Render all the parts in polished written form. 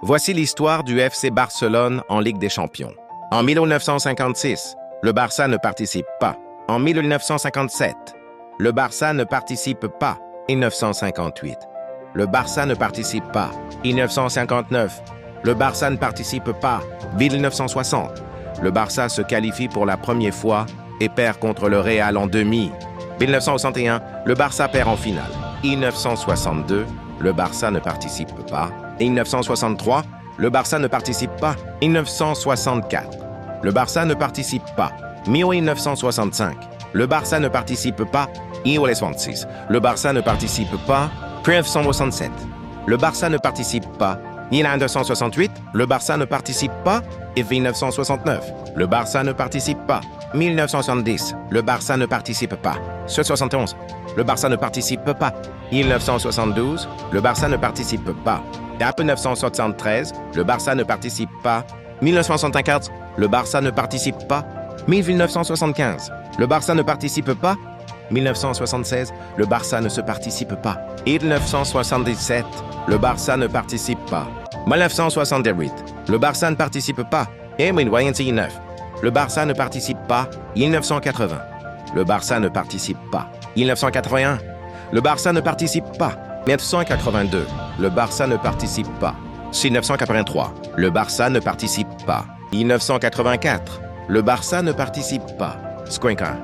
Voici l'histoire du FC Barcelone en Ligue des Champions. En 1956, le Barça ne participe pas. En 1957, le Barça ne participe pas. 1958, le Barça ne participe pas. 1959, le Barça ne participe pas. 1960, le Barça se qualifie pour la première fois et perd contre le Real en demi. 1961, le Barça perd en finale. 1962, le Barça ne participe pas. 1963, le Barça ne participe pas. 1964, le Barça ne participe pas. 1965, le Barça ne participe pas. 1966, le Barça ne participe pas. 1967, le Barça ne participe pas. 1968, le Barça ne participe pas. Et 1969, le Barça ne participe pas. 1970, le Barça ne participe pas. 71, le Barça ne participe pas. 1972, le Barça ne participe pas. Après 1973, le Barça ne participe pas. 1974, le Barça ne participe pas. 1975, le Barça ne participe pas. 1976, le Barça ne se participe pas. 1977, le Barça ne participe pas. 1978, le Barça ne participe pas. Et 1989, le Barça ne participe pas. 1980, le Barça ne participe pas. 1981, le Barça ne participe pas. 1982, le Barça ne participe pas. 1983, le Barça ne participe pas. 1984, le Barça ne participe pas.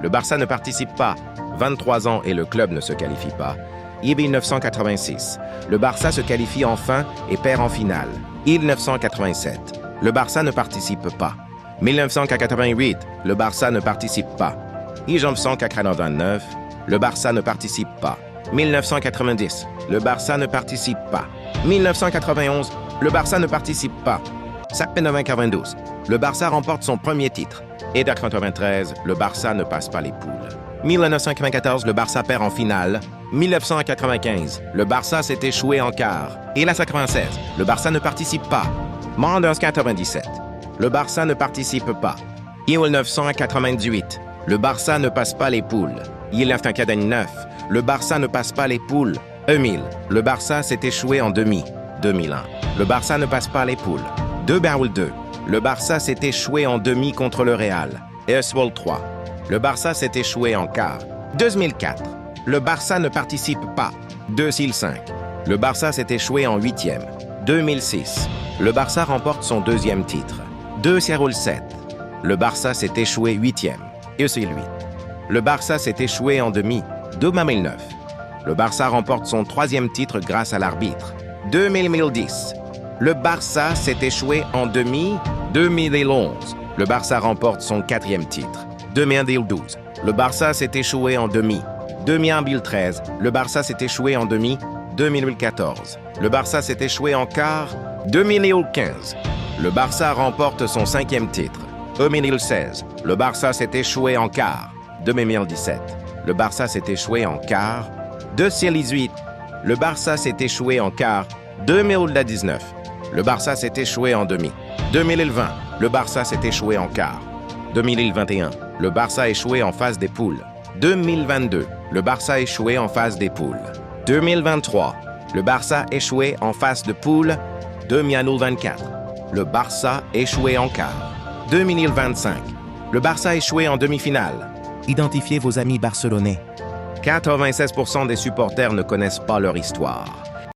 Le Barça ne participe pas. 23 ans et le club ne se qualifie pas. 1986, le Barça se qualifie enfin et perd en finale. 1987, le Barça ne participe pas. 1988, le Barça ne participe pas. 1989, le Barça ne participe pas. 1990, le Barça ne participe pas. 1991, le Barça ne participe pas. 1992, le Barça remporte son premier titre. Et en 1993, le Barça ne passe pas les poules. 1994, le Barça perd en finale. 1995, le Barça s'est échoué en quart. Et en 1996, le Barça ne participe pas. En 1997, le Barça ne participe pas. Et en 1998, le Barça ne passe pas les poules. Et en 1999, le Barça ne passe pas les poules. 2000, le Barça s'est échoué en demi. 2001, le Barça ne passe pas les poules. 2002, le Barça s'est échoué en demi contre le Real. Et 3, le Barça s'est échoué en quart. 2004, le Barça ne participe pas. 2005, le Barça s'est échoué en huitième. 2006, le Barça remporte son deuxième titre. 2007, le Barça s'est échoué huitième. Et c'est lui. Le Barça s'est échoué en demi. 2009, le Barça remporte son troisième titre grâce à l'arbitre. 2010, le Barça s'est échoué en demi. 2011, le Barça remporte son quatrième titre. 2012, le Barça s'est échoué en demi. 2013, le Barça s'est échoué en demi. 2014, le Barça s'est échoué en quart. 2015, le Barça remporte son cinquième titre. 2016, le Barça s'est échoué en quart. 2017, le Barça s'est échoué en quart. 2018, le Barça s'est échoué en quart. 2019, le Barça s'est échoué en demi. 2020, le Barça s'est échoué en quart. 2021, le Barça a échoué en phase des poules. 2022, le Barça a échoué en phase des poules. 2023, le Barça a échoué en phase de poule. 2024, le Barça a échoué en quart. 2025, le Barça a échoué en demi-finale. Identifiez vos amis barcelonais. 96% des supporters ne connaissent pas leur histoire.